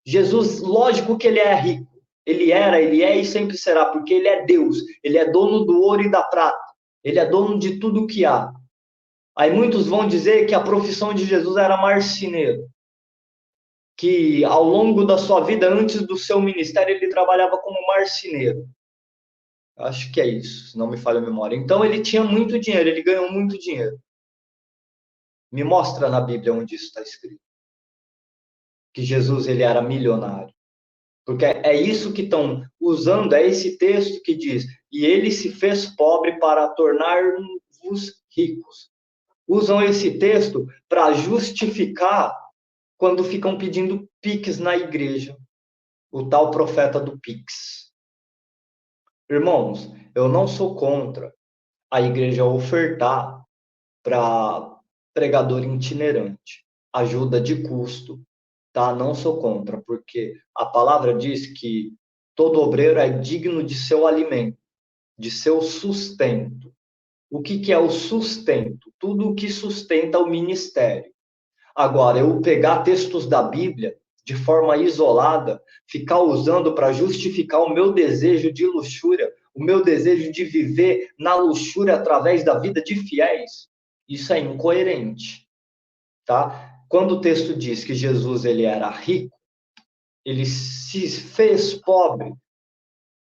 Jesus, lógico que ele é rico. Ele era, ele é e sempre será, porque ele é Deus. Ele é dono do ouro e da prata. Ele é dono de tudo que há. Aí muitos vão dizer que a profissão de Jesus era marceneiro. Que ao longo da sua vida, antes do seu ministério, ele trabalhava como marceneiro. Acho que é isso, se não me falha a memória. Então ele tinha muito dinheiro, ele ganhou muito dinheiro. Me mostra na Bíblia onde isso está escrito. Que Jesus ele era milionário. Porque é isso que estão usando, é esse texto que diz, e ele se fez pobre para tornar-vos ricos. Usam esse texto para justificar quando ficam pedindo Pix na igreja. O tal profeta do Pix. Irmãos, eu não sou contra a igreja ofertar para pregador itinerante, ajuda de custo, tá? Não sou contra, porque a palavra diz que todo obreiro é digno de seu alimento, de seu sustento. O que é o sustento? Tudo o que sustenta o ministério. Agora, eu pegar textos da Bíblia de forma isolada, ficar usando para justificar o meu desejo de luxúria, o meu desejo de viver na luxúria através da vida de fiéis, isso é incoerente, tá? Quando o texto diz que Jesus ele era rico, ele se fez pobre,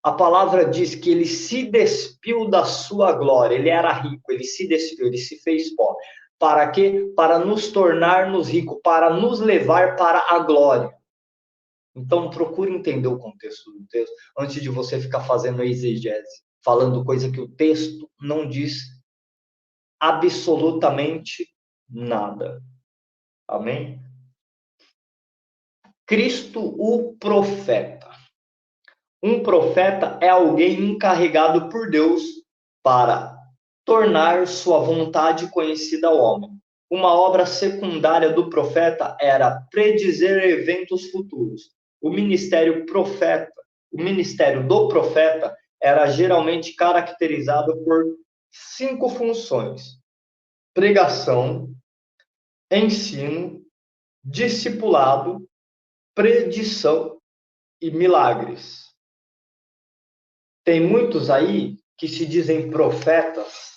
a palavra diz que ele se despiu da sua glória, ele era rico, ele se despiu, ele se fez pobre. Para quê? Para nos tornarmos ricos, para nos levar para a glória. Então, procure entender o contexto do texto antes de você ficar fazendo exegese, falando coisa que o texto não diz absolutamente nada. Amém? Cristo, o profeta. Um profeta é alguém encarregado por Deus para tornar sua vontade conhecida ao homem. Uma obra secundária do profeta era predizer eventos futuros. O ministério do profeta era geralmente caracterizado por 5 funções: pregação, ensino, discipulado, predição e milagres. Tem muitos aí que se dizem profetas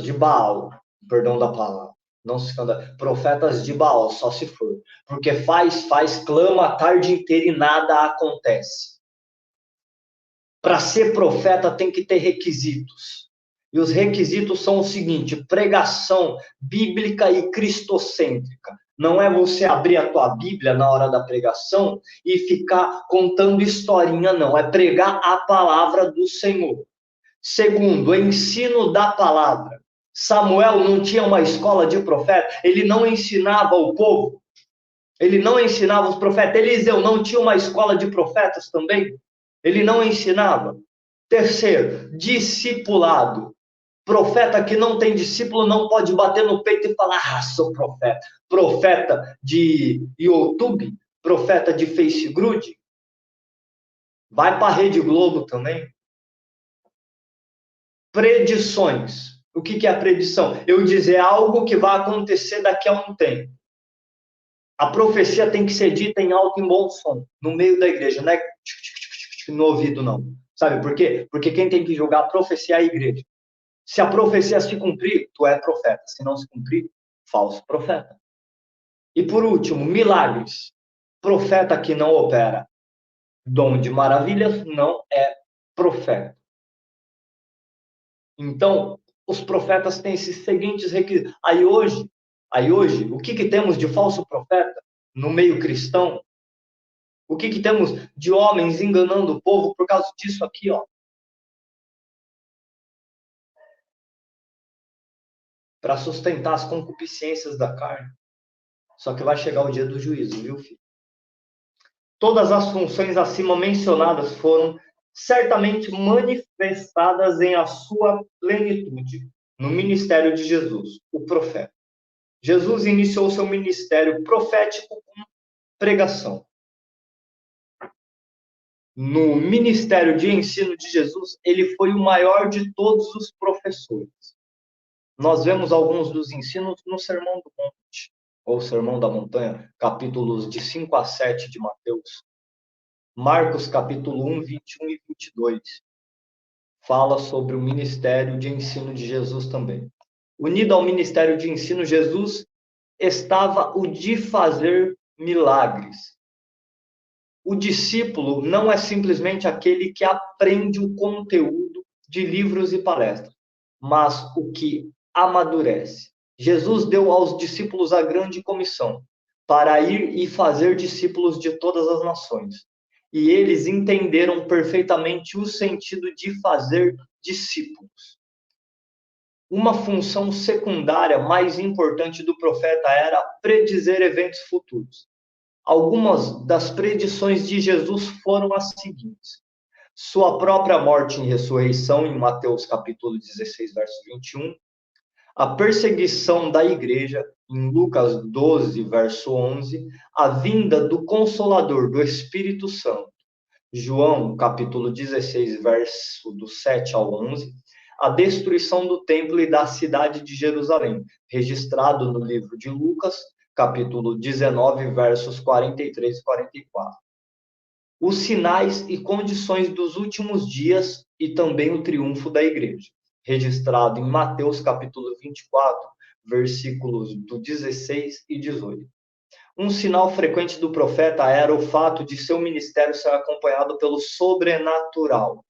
de Baal, perdão da palavra, não se escanda, profetas de Baal, só se for, porque faz, clama a tarde inteira e nada acontece. Para ser profeta tem que ter requisitos. E os requisitos são o seguinte: pregação bíblica e cristocêntrica. Não é você abrir a tua Bíblia na hora da pregação e ficar contando historinha, não. É pregar a palavra do Senhor. Segundo, ensino da palavra. Samuel não tinha uma escola de profeta, ele não ensinava o povo, ele não ensinava os profetas. Eliseu não tinha uma escola de profetas também, ele não ensinava. Terceiro, discipulado. Profeta que não tem discípulo não pode bater no peito e falar: ah, sou profeta. Profeta de YouTube, profeta de Facebook, vai para a Rede Globo também. Predições. O que é a predição? Eu dizer algo que vai acontecer daqui a um tempo. A profecia tem que ser dita em alto e bom som, no meio da igreja, não é no ouvido, não. Sabe por quê? Porque quem tem que julgar a profecia é a igreja. Se a profecia se cumprir, tu é profeta. Se não se cumprir, falso profeta. E por último, milagres. Profeta que não opera dom de maravilhas não é profeta. Então, os profetas têm esses seguintes requisitos. Aí hoje, o que temos de falso profeta no meio cristão? O que temos de homens enganando o povo por causa disso aqui, ó? Para sustentar as concupiscências da carne. Só que vai chegar o dia do juízo, viu, filho? Todas as funções acima mencionadas foram certamente manifestadas em a sua plenitude no ministério de Jesus, o profeta. Jesus iniciou seu ministério profético com pregação. No ministério de ensino de Jesus, ele foi o maior de todos os professores. Nós vemos alguns dos ensinos no Sermão do Monte, ou Sermão da Montanha, capítulos de 5 a 7 de Mateus. Marcos, capítulo 1, 21 e 22. Fala sobre o ministério de ensino de Jesus também. Unido ao ministério de ensino, Jesus estava o de fazer milagres. O discípulo não é simplesmente aquele que aprende o conteúdo de livros e palestras, mas o que amadurece. Jesus deu aos discípulos a grande comissão para ir e fazer discípulos de todas as nações. E eles entenderam perfeitamente o sentido de fazer discípulos. Uma função secundária mais importante do profeta era predizer eventos futuros. Algumas das predições de Jesus foram as seguintes: sua própria morte e ressurreição, em Mateus capítulo 16, verso 21, a perseguição da igreja, em Lucas 12, verso 11, a vinda do Consolador, do Espírito Santo, João capítulo 16, verso do 7 ao 11, a destruição do templo e da cidade de Jerusalém, registrado no livro de Lucas, capítulo 19, versos 43 e 44. Os sinais e condições dos últimos dias e também o triunfo da igreja, registrado em Mateus capítulo 24, versículos do 16 e 18. Um sinal frequente do profeta era o fato de seu ministério ser acompanhado pelo sobrenatural.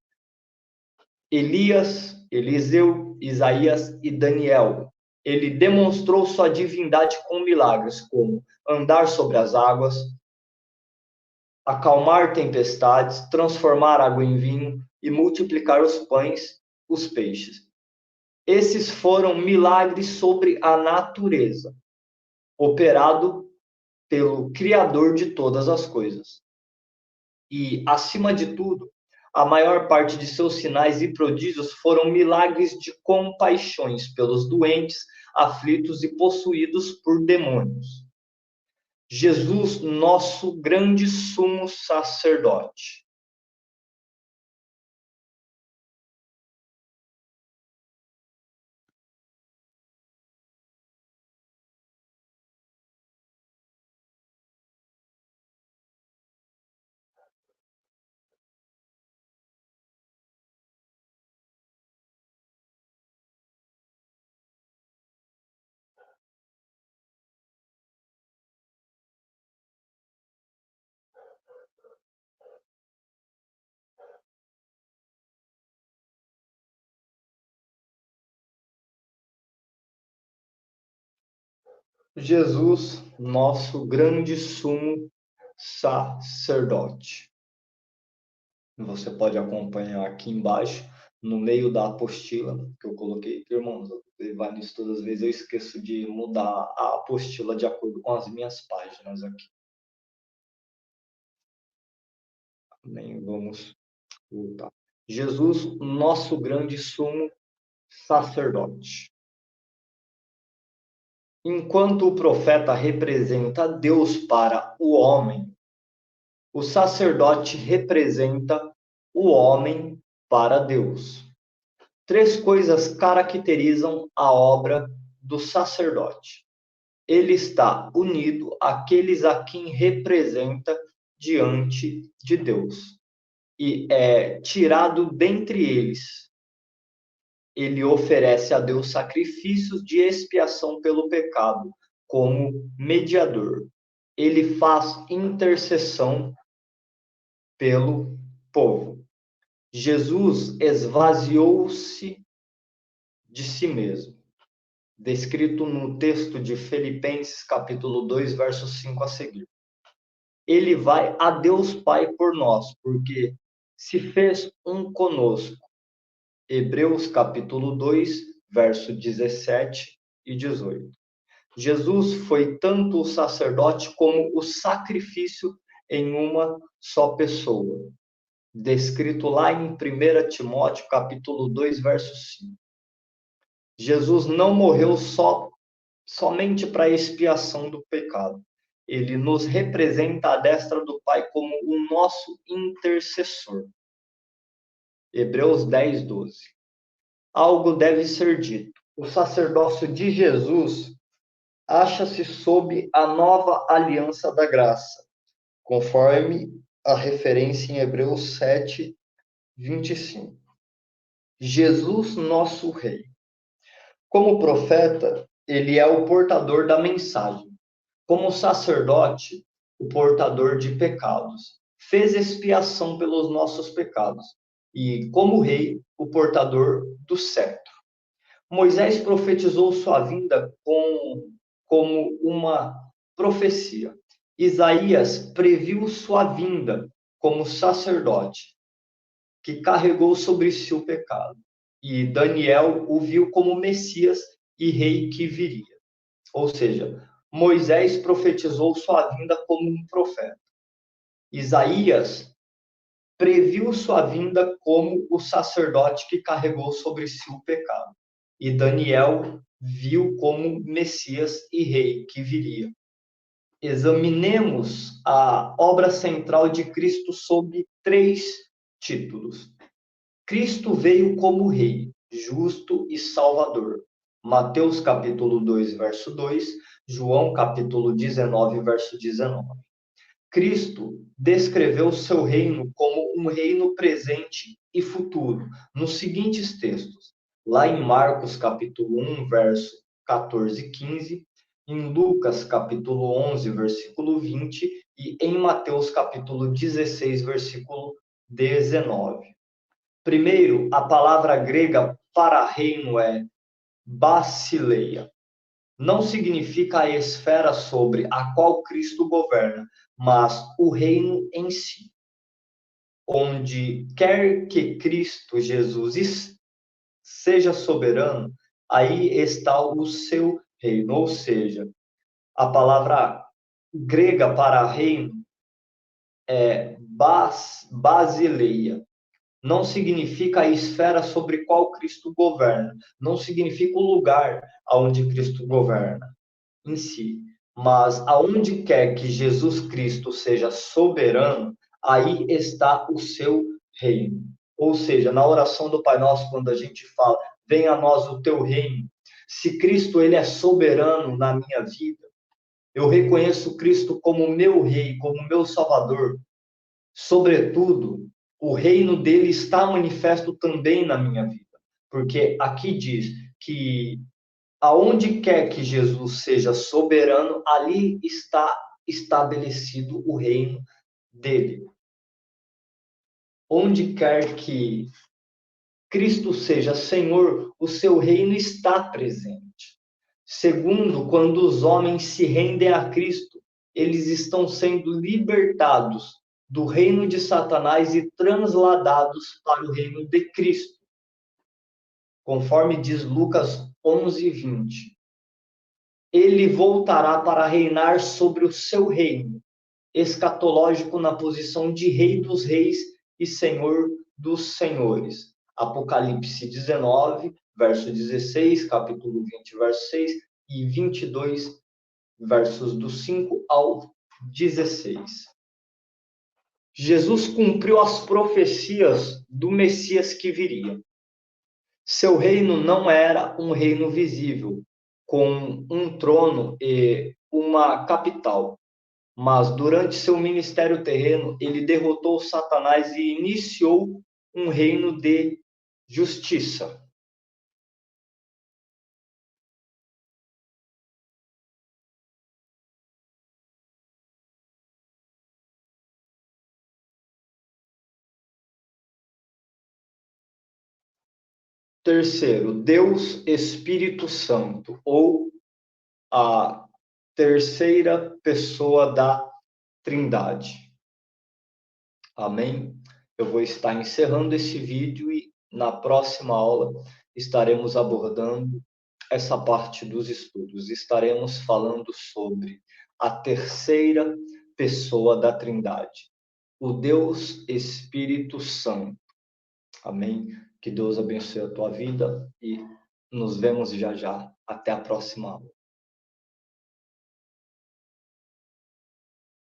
Elias, Eliseu, Isaías e Daniel. Ele demonstrou sua divindade com milagres, como andar sobre as águas, acalmar tempestades, transformar água em vinho e multiplicar os pães, os peixes. Esses foram milagres sobre a natureza, operado pelo Criador de todas as coisas. E, acima de tudo, a maior parte de seus sinais e prodígios foram milagres de compaixões pelos doentes, aflitos e possuídos por demônios. Jesus, nosso grande sumo sacerdote. Jesus, nosso grande sumo sacerdote. Você pode acompanhar aqui embaixo, no meio da apostila que eu coloquei. Irmãos, vai nisso todas as vezes, eu esqueço de mudar a apostila de acordo com as minhas páginas aqui. Nem vamos voltar. Jesus, nosso grande sumo sacerdote. Enquanto o profeta representa Deus para o homem, o sacerdote representa o homem para Deus. Três coisas caracterizam a obra do sacerdote. Ele está unido àqueles a quem representa diante de Deus e é tirado dentre eles. Ele oferece a Deus sacrifícios de expiação pelo pecado, como mediador. Ele faz intercessão pelo povo. Jesus esvaziou-se de si mesmo, descrito no texto de Filipenses, capítulo 2, verso 5 a seguir. Ele vai a Deus Pai por nós, porque se fez um conosco. Hebreus, capítulo 2, verso 17 e 18. Jesus foi tanto o sacerdote como o sacrifício em uma só pessoa, descrito lá em 1 Timóteo, capítulo 2, verso 5. Jesus não morreu só somente para a expiação do pecado. Ele nos representa à destra do Pai como o nosso intercessor. Hebreus 10, 12. Algo deve ser dito. O sacerdócio de Jesus acha-se sob a nova aliança da graça, conforme a referência em Hebreus 7, 25. Jesus, nosso Rei. Como profeta, ele é o portador da mensagem. Como sacerdote, o portador de pecados. Fez expiação pelos nossos pecados. E, como rei, o portador do cetro. Moisés profetizou sua vinda como uma profecia. Isaías previu sua vinda como sacerdote, que carregou sobre si o pecado. E Daniel o viu como Messias e rei que viria. Ou seja, Moisés profetizou sua vinda como um profeta. Isaías previu sua vinda como o sacerdote que carregou sobre si o pecado. E Daniel viu como Messias e rei que viria. Examinemos a obra central de Cristo sob 3 títulos. Cristo veio como rei, justo e salvador. Mateus capítulo 2, verso 2, João capítulo 19, verso 19. Cristo descreveu seu reino como um reino presente e futuro, nos seguintes textos. Lá em Marcos capítulo 1, verso 14 e 15, em Lucas capítulo 11, versículo 20 e em Mateus capítulo 16, versículo 19. Primeiro, a palavra grega para reino é basileia. Não significa a esfera sobre a qual Cristo governa, mas o reino em si. Onde quer que Cristo Jesus seja soberano, aí está o seu reino. Ou seja, a palavra grega para reino é basileia. Não significa a esfera sobre qual Cristo governa, não significa o lugar aonde Cristo governa em si, mas aonde quer que Jesus Cristo seja soberano, aí está o seu reino. Ou seja, na oração do Pai Nosso, quando a gente fala, venha a nós o teu reino, se Cristo ele é soberano na minha vida, eu reconheço Cristo como meu rei, como meu salvador, sobretudo, o reino dele está manifesto também na minha vida, porque aqui diz que aonde quer que Jesus seja soberano, ali está estabelecido o reino dele. Onde quer que Cristo seja Senhor, o seu reino está presente. Segundo, quando os homens se rendem a Cristo, eles estão sendo libertados do reino de Satanás e transladados para o reino de Cristo, conforme diz Lucas 11, 20. Ele voltará para reinar sobre o seu reino, escatológico na posição de Rei dos Reis e Senhor dos Senhores. Apocalipse 19, verso 16, capítulo 20, verso 6 e 22, versos do 5 ao 16. Jesus cumpriu as profecias do Messias que viria. Seu reino não era um reino visível, com um trono e uma capital, mas durante seu ministério terreno, ele derrotou Satanás e iniciou um reino de justiça. Terceiro, Deus Espírito Santo, ou a terceira pessoa da Trindade. Amém? Eu vou estar encerrando esse vídeo e na próxima aula estaremos abordando essa parte dos estudos. Estaremos falando sobre a terceira pessoa da Trindade, o Deus Espírito Santo. Amém? Que Deus abençoe a tua vida e nos vemos já já. Até a próxima aula.